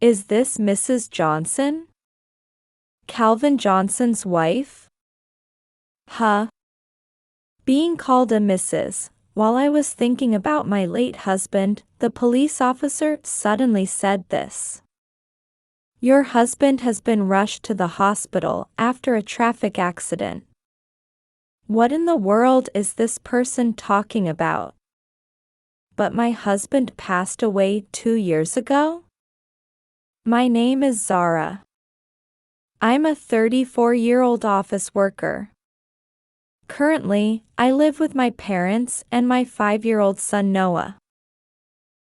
Is this Mrs. Johnson? Calvin Johnson's wife? Huh? Being called a Mrs. While I was thinking about my late husband, the police officer suddenly said this. Your husband has been rushed to the hospital after a traffic accident. What in the world is this person talking about? But my husband passed away 2 years ago? My name is Zahra. I'm a 34-year-old office worker. Currently, I live with my parents and my 5-year-old son Noah.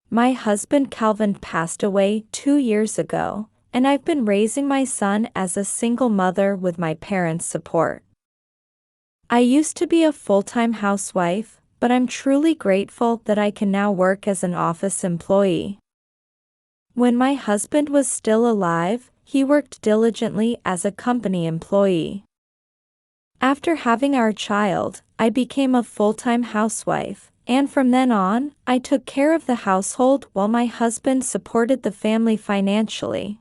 My husband Calvin passed away 2 years ago, and I've been raising my son as a single mother with my parents' support. I used to be a full-time housewife, but I'm truly grateful that I can now work as an office employee. When my husband was still alive, he worked diligently as a company employee. After having our child, I became a full-time housewife, and from then on, I took care of the household while my husband supported the family financially.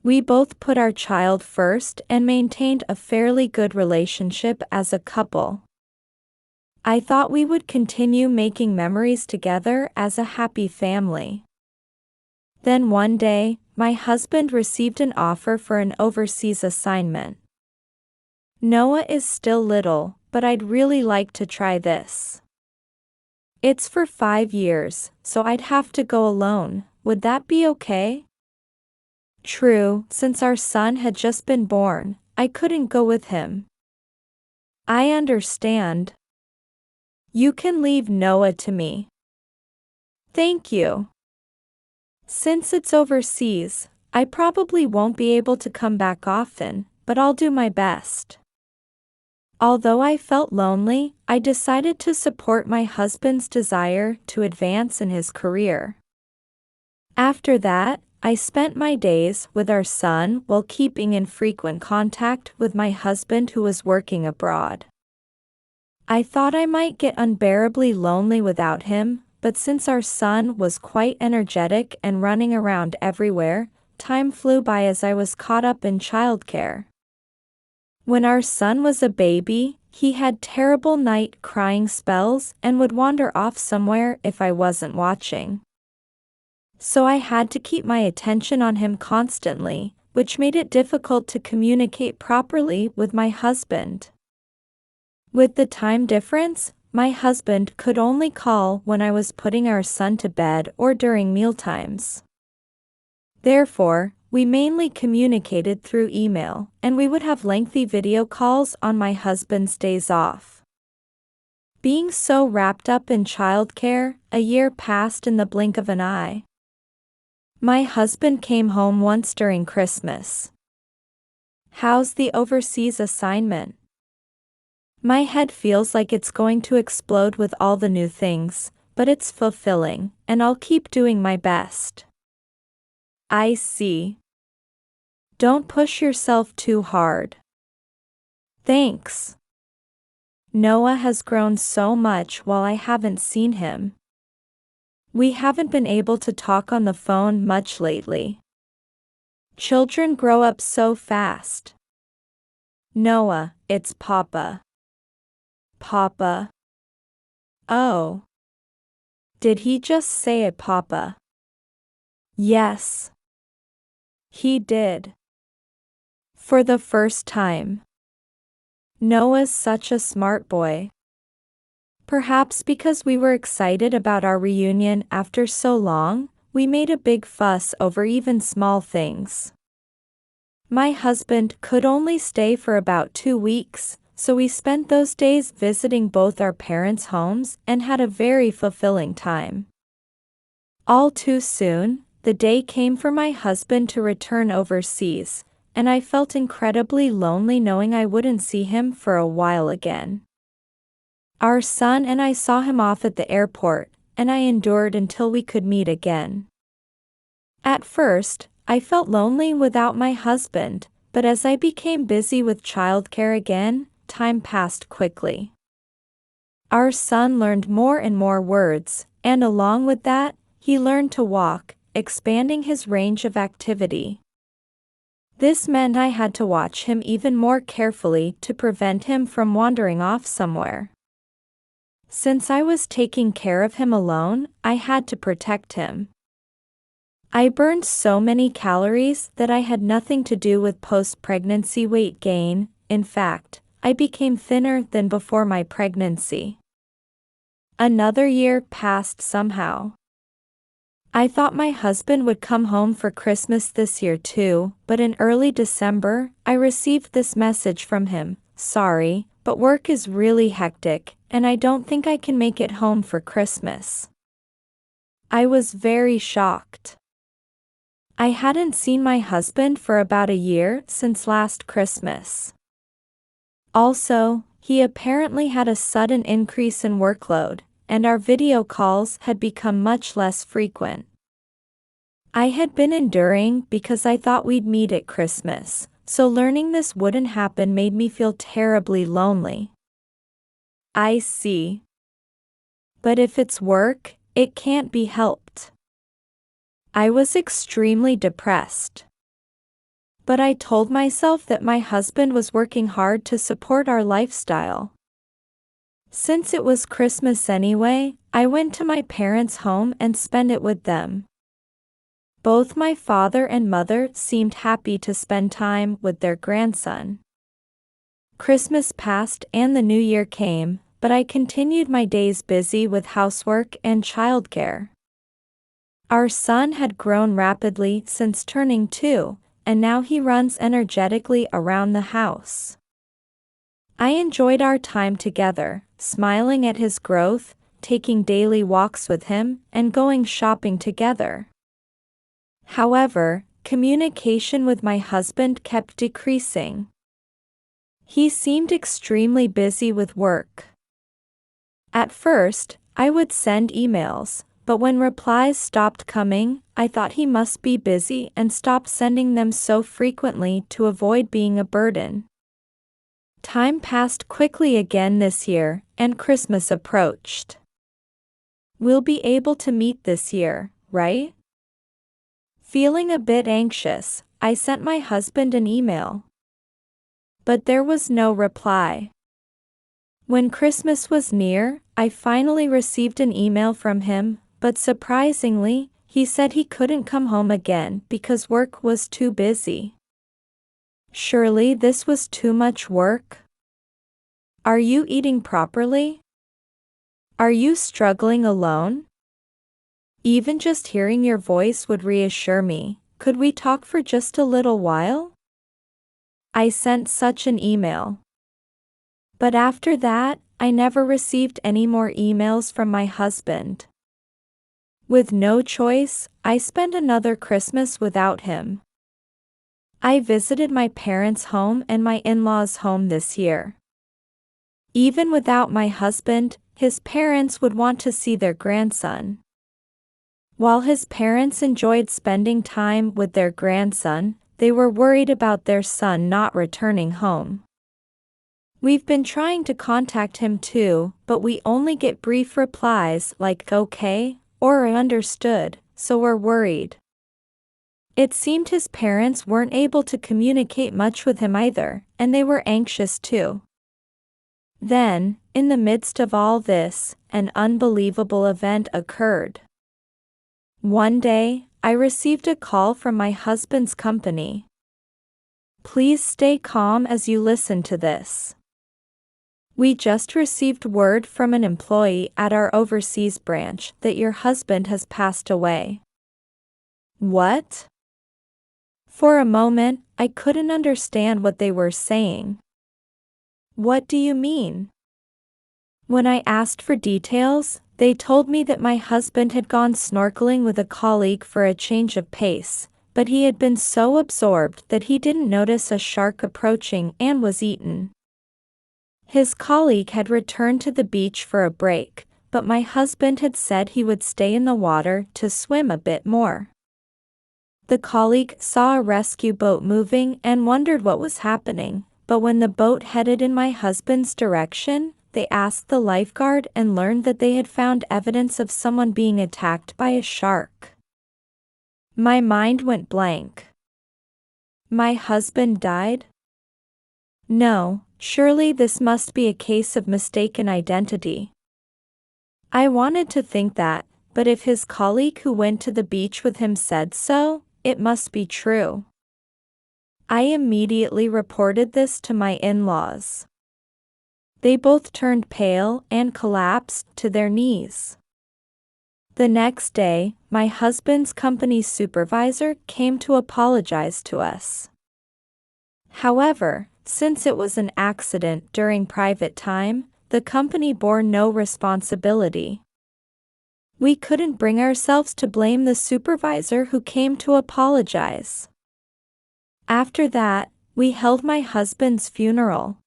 We both put our child first and maintained a fairly good relationship as a couple. I thought we would continue making memories together as a happy family. Then one day, my husband received an offer for an overseas assignment. Noah is still little, but I'd really like to try this. It's for 5 years, so I'd have to go alone. Would that be okay? True, since our son had just been born, I couldn't go with him. I understand. You can leave Noah to me. Thank you. Since it's overseas, I probably won't be able to come back often, but I'll do my best. Although I felt lonely, I decided to support my husband's desire to advance in his career. After that, I spent my days with our son while keeping in frequent contact with my husband who was working abroad. I thought I might get unbearably lonely without him, but since our son was quite energetic and running around everywhere, time flew by as I was caught up in childcare. When our son was a baby, he had terrible night crying spells and would wander off somewhere if I wasn't watching. So I had to keep my attention on him constantly, which made it difficult to communicate properly with my husband. With the time difference, my husband could only call when I was putting our son to bed or during mealtimes. Therefore, we mainly communicated through email, and we would have lengthy video calls on my husband's days off. Being so wrapped up in childcare, a year passed in the blink of an eye. My husband came home once during Christmas. How's the overseas assignment? My head feels like it's going to explode with all the new things, but it's fulfilling, and I'll keep doing my best. I see. Don't push yourself too hard. Thanks. Noah has grown so much while I haven't seen him. We haven't been able to talk on the phone much lately. Children grow up so fast. Noah, it's Papa. Papa. Oh. Did he just say it, Papa? Yes. He did. For the first time. Noah's such a smart boy. Perhaps because we were excited about our reunion after so long, we made a big fuss over even small things. My husband could only stay for about 2 weeks, so we spent those days visiting both our parents' homes and had a very fulfilling time. All too soon, the day came for my husband to return overseas, and I felt incredibly lonely knowing I wouldn't see him for a while again. Our son and I saw him off at the airport, and I endured until we could meet again. At first, I felt lonely without my husband, but as I became busy with childcare again, time passed quickly. Our son learned more and more words, and along with that, he learned to walk, expanding his range of activity. This meant I had to watch him even more carefully to prevent him from wandering off somewhere. Since I was taking care of him alone, I had to protect him. I burned so many calories that I had nothing to do with post-pregnancy weight gain. In fact, I became thinner than before my pregnancy. Another year passed somehow. I thought my husband would come home for Christmas this year too, but in early December, I received this message from him: "Sorry, but work is really hectic, and I don't think I can make it home for Christmas." I was very shocked. I hadn't seen my husband for about a year since last Christmas. Also, he apparently had a sudden increase in workload, and our video calls had become much less frequent. I had been enduring because I thought we'd meet at Christmas, so learning this wouldn't happen made me feel terribly lonely. I see. But if it's work, it can't be helped. I was extremely depressed. But I told myself that my husband was working hard to support our lifestyle. Since it was Christmas anyway, I went to my parents' home and spent it with them. Both my father and mother seemed happy to spend time with their grandson. Christmas passed and the new year came, but I continued my days busy with housework and childcare. Our son had grown rapidly since turning 2, and now he runs energetically around the house. I enjoyed our time together, smiling at his growth, taking daily walks with him, and going shopping together. However, communication with my husband kept decreasing. He seemed extremely busy with work. At first, I would send emails, but when replies stopped coming, I thought he must be busy and stopped sending them so frequently to avoid being a burden. Time passed quickly again this year, and Christmas approached. We'll be able to meet this year, right? Feeling a bit anxious, I sent my husband an email. But there was no reply. When Christmas was near, I finally received an email from him, but surprisingly, he said he couldn't come home again because work was too busy. Surely this was too much work? Are you eating properly? Are you struggling alone? Even just hearing your voice would reassure me. Could we talk for just a little while? I sent such an email. But after that, I never received any more emails from my husband. With no choice, I spent another Christmas without him. I visited my parents' home and my in-laws' home this year. Even without my husband, his parents would want to see their grandson. While his parents enjoyed spending time with their grandson, they were worried about their son not returning home. We've been trying to contact him too, but we only get brief replies like "okay" or "understood," so we're worried. It seemed his parents weren't able to communicate much with him either, and they were anxious too. Then, in the midst of all this, an unbelievable event occurred. One day, I received a call from my husband's company. Please stay calm as you listen to this. We just received word from an employee at our overseas branch that your husband has passed away. What? For a moment, I couldn't understand what they were saying. What do you mean? When I asked for details, they told me that my husband had gone snorkeling with a colleague for a change of pace, but he had been so absorbed that he didn't notice a shark approaching and was eaten. His colleague had returned to the beach for a break, but my husband had said he would stay in the water to swim a bit more. The colleague saw a rescue boat moving and wondered what was happening, but when the boat headed in my husband's direction, they asked the lifeguard and learned that they had found evidence of someone being attacked by a shark. My mind went blank. My husband died? No, surely this must be a case of mistaken identity. I wanted to think that, but if his colleague who went to the beach with him said so, it must be true. I immediately reported this to my in-laws. They both turned pale and collapsed to their knees. The next day, my husband's company's supervisor came to apologize to us. However, since it was an accident during private time, the company bore no responsibility. We couldn't bring ourselves to blame the supervisor who came to apologize. After that, we held my husband's funeral.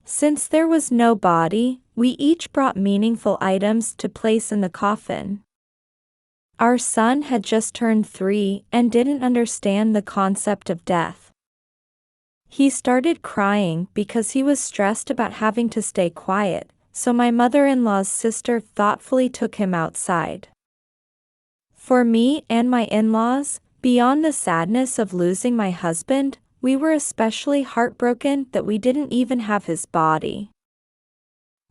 Since there was no body, we each brought meaningful items to place in the coffin. Our son had just turned 3 and didn't understand the concept of death. He started crying because he was stressed about having to stay quiet, so my mother-in-law's sister thoughtfully took him outside. For me and my in-laws, beyond the sadness of losing my husband, we were especially heartbroken that we didn't even have his body.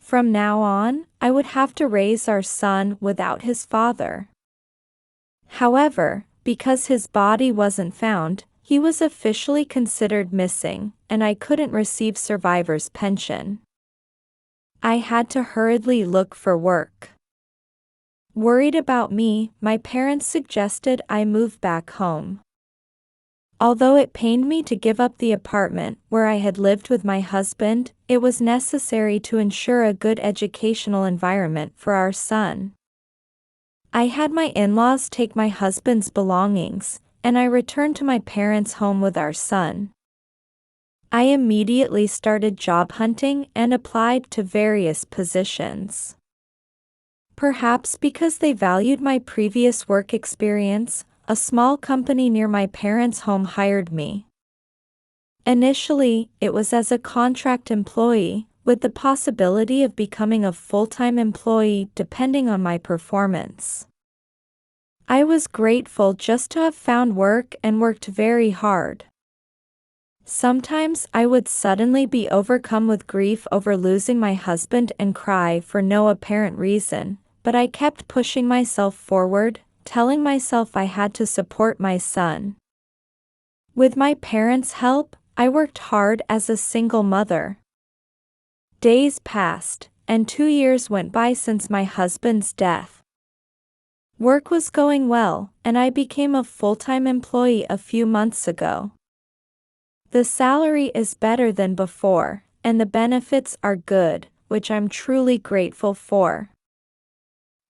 From now on, I would have to raise our son without his father. However, because his body wasn't found, he was officially considered missing, and I couldn't receive survivor's pension. I had to hurriedly look for work. Worried about me, my parents suggested I move back home. Although it pained me to give up the apartment where I had lived with my husband, it was necessary to ensure a good educational environment for our son. I had my in-laws take my husband's belongings, and I returned to my parents' home with our son. I immediately started job hunting and applied to various positions. Perhaps because they valued my previous work experience, a small company near my parents' home hired me. Initially, it was as a contract employee, with the possibility of becoming a full-time employee depending on my performance. I was grateful just to have found work and worked very hard. Sometimes I would suddenly be overcome with grief over losing my husband and cry for no apparent reason, but I kept pushing myself forward, telling myself I had to support my son. With my parents' help, I worked hard as a single mother. Days passed, and 2 years went by since my husband's death. Work was going well, and I became a full-time employee a few months ago. The salary is better than before, and the benefits are good, which I'm truly grateful for.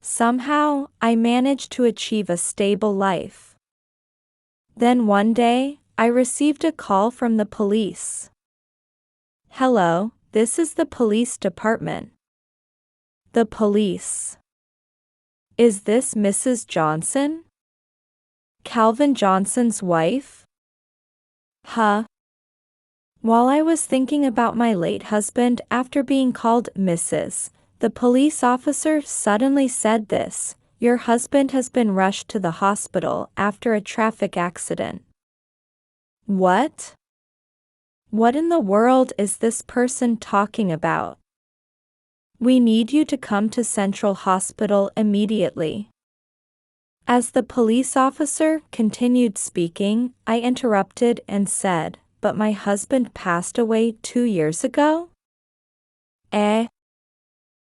Somehow, I managed to achieve a stable life. Then one day, I received a call from the police. "Hello, this is the police department." The police. "Is this Mrs. Johnson? Calvin Johnson's wife?" Huh? While I was thinking about my late husband after being called Mrs., the police officer suddenly said this: "Your husband has been rushed to the hospital after a traffic accident." What? What in the world is this person talking about? "We need you to come to Central Hospital immediately." As the police officer continued speaking, I interrupted and said, "But my husband passed away 2 years ago?" Eh?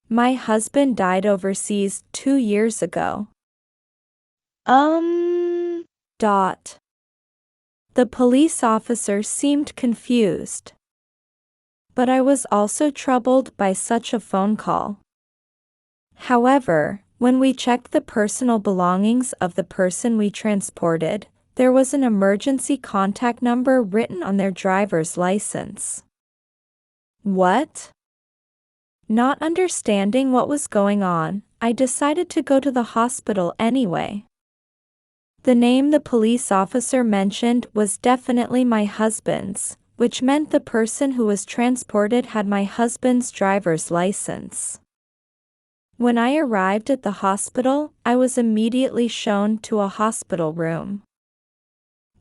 My husband died overseas 2 years ago. Dot. The police officer seemed confused. But I was also troubled by such a phone call. However, when we checked the personal belongings of the person we transported, there was an emergency contact number written on their driver's license. What? Not understanding what was going on, I decided to go to the hospital anyway. The name the police officer mentioned was definitely my husband's, which meant the person who was transported had my husband's driver's license. When I arrived at the hospital, I was immediately shown to a hospital room.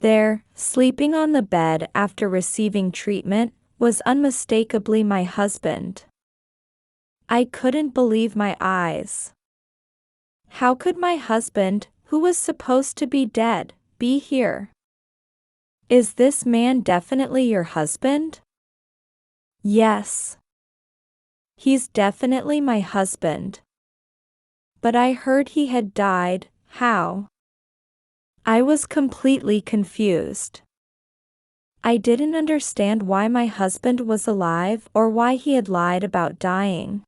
There, sleeping on the bed after receiving treatment, was unmistakably my husband. I couldn't believe my eyes. How could my husband, who was supposed to be dead, be here? Is this man definitely your husband? Yes. He's definitely my husband. But I heard he had died. How? I was completely confused. I didn't understand why my husband was alive or why he had lied about dying.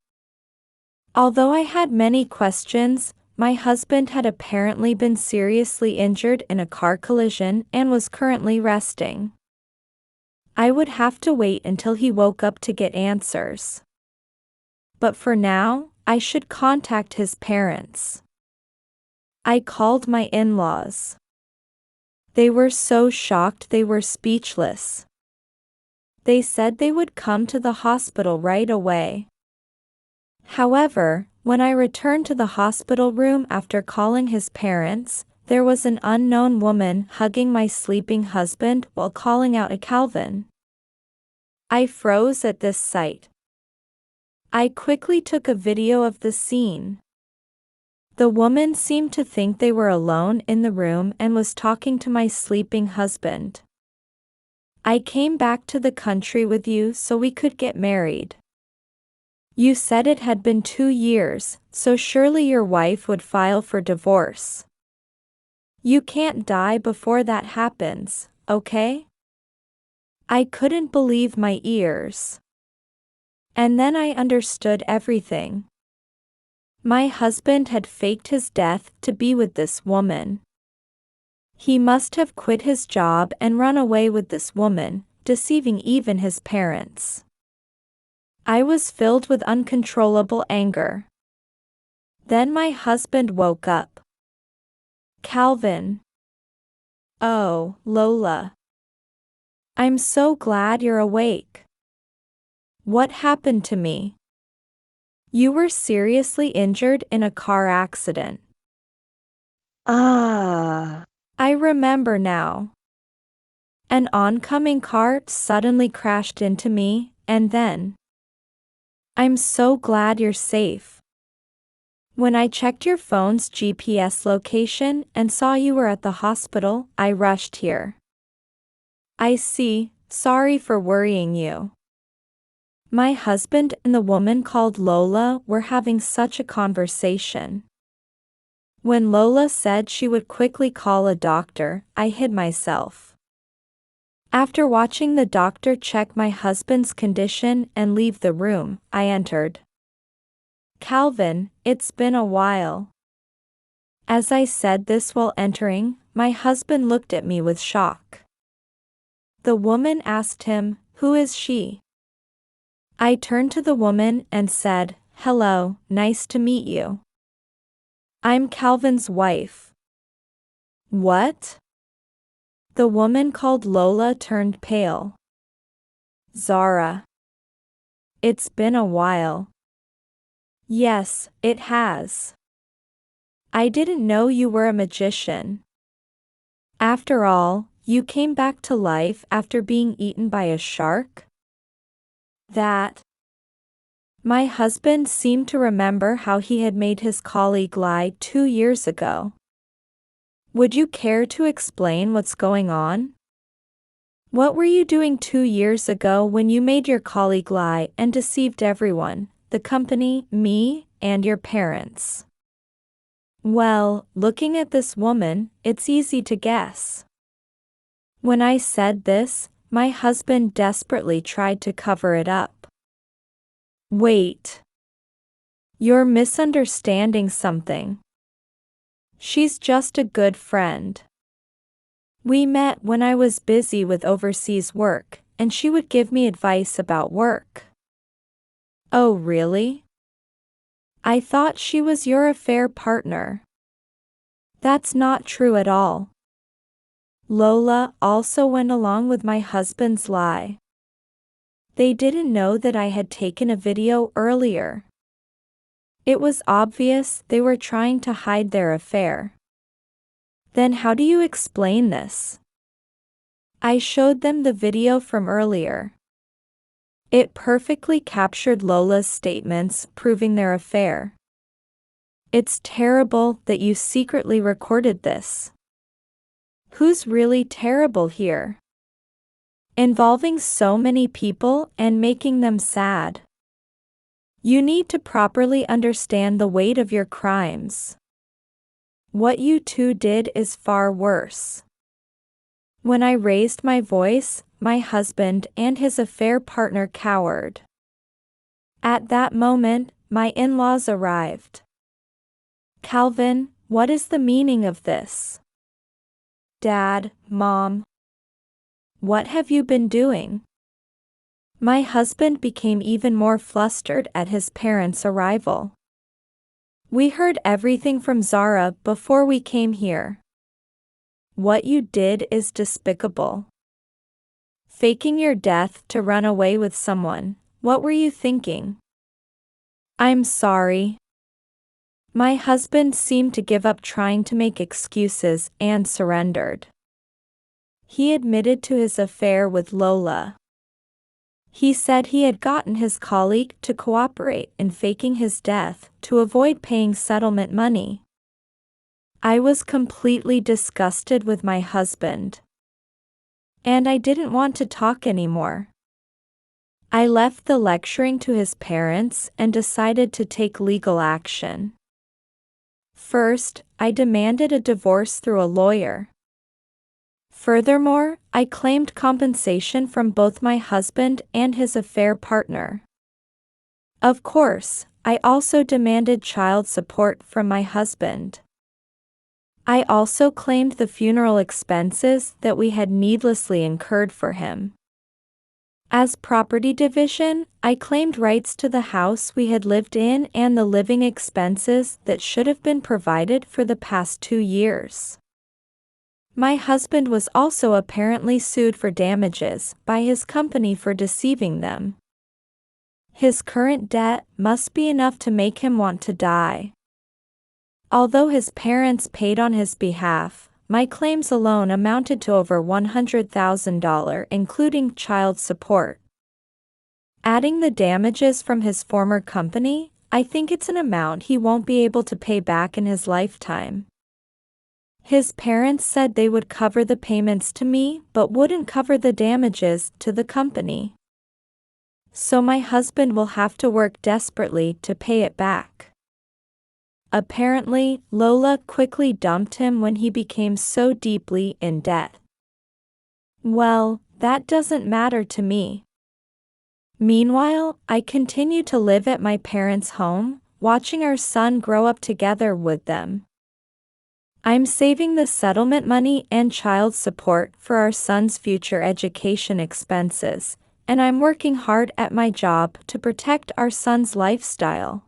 Although I had many questions, my husband had apparently been seriously injured in a car collision and was currently resting. I would have to wait until he woke up to get answers. But for now, I should contact his parents. I called my in-laws. They were so shocked they were speechless. They said they would come to the hospital right away. However, when I returned to the hospital room after calling his parents, there was an unknown woman hugging my sleeping husband while calling out a Calvin. I froze at this sight. I quickly took a video of the scene. The woman seemed to think they were alone in the room and was talking to my sleeping husband. I came back to the country with you so we could get married. You said it had been 2 years, so surely your wife would file for divorce. You can't die before that happens, okay? I couldn't believe my ears. And then I understood everything. My husband had faked his death to be with this woman. He must have quit his job and run away with this woman, deceiving even his parents. I was filled with uncontrollable anger. Then my husband woke up. Calvin. Oh, Lola. I'm so glad you're awake. What happened to me? You were seriously injured in a car accident. I remember now. An oncoming car suddenly crashed into me, and then. I'm so glad you're safe. When I checked your phone's GPS location and saw you were at the hospital, I rushed here. I see, sorry for worrying you. My husband and the woman called Lola were having such a conversation. When Lola said she would quickly call a doctor, I hid myself. After watching the doctor check my husband's condition and leave the room, I entered. Calvin, it's been a while. As I said this while entering, my husband looked at me with shock. The woman asked him, "Who is she?" I turned to the woman and said, "Hello, nice to meet you. I'm Calvin's wife." What? The woman called Lola turned pale. Zahra. It's been a while. Yes, it has. I didn't know you were a magician. After all, you came back to life after being eaten by a shark? That. My husband seemed to remember how he had made his colleague lie 2 years ago. Would you care to explain what's going on? What were you doing 2 years ago when you made your colleague lie and deceived everyone, the company, me, and your parents? Well, looking at this woman, it's easy to guess. When I said this, my husband desperately tried to cover it up. Wait. You're misunderstanding something. She's just a good friend. We met when I was busy with overseas work, and she would give me advice about work. Oh, really? I thought she was your affair partner. That's not true at all. Lola also went along with my husband's lie. They didn't know that I had taken a video earlier. It was obvious they were trying to hide their affair. Then how do you explain this? I showed them the video from earlier. It perfectly captured Lola's statements proving their affair. It's terrible that you secretly recorded this. Who's really terrible here? Involving so many people and making them sad. You need to properly understand the weight of your crimes. What you two did is far worse. When I raised my voice, my husband and his affair partner cowered. At that moment, my in-laws arrived. Calvin, what is the meaning of this? Dad, Mom. What have you been doing? My husband became even more flustered at his parents' arrival. We heard everything from Zahra before we came here. What you did is despicable. Faking your death to run away with someone, what were you thinking? I'm sorry. My husband seemed to give up trying to make excuses and surrendered. He admitted to his affair with Lola. He said he had gotten his colleague to cooperate in faking his death to avoid paying settlement money. I was completely disgusted with my husband. And I didn't want to talk anymore. I left the lecturing to his parents and decided to take legal action. First, I demanded a divorce through a lawyer. Furthermore, I claimed compensation from both my husband and his affair partner. Of course, I also demanded child support from my husband. I also claimed the funeral expenses that we had needlessly incurred for him. As property division, I claimed rights to the house we had lived in and the living expenses that should have been provided for the past 2 years. My husband was also apparently sued for damages by his company for deceiving them. His current debt must be enough to make him want to die. Although his parents paid on his behalf, my claims alone amounted to over $100,000 including child support. Adding the damages from his former company, I think it's an amount he won't be able to pay back in his lifetime. His parents said they would cover the payments to me but wouldn't cover the damages to the company. So my husband will have to work desperately to pay it back. Apparently, Lola quickly dumped him when he became so deeply in debt. Well, that doesn't matter to me. Meanwhile, I continue to live at my parents' home, watching our son grow up together with them. I'm saving the settlement money and child support for our son's future education expenses, and I'm working hard at my job to protect our son's lifestyle.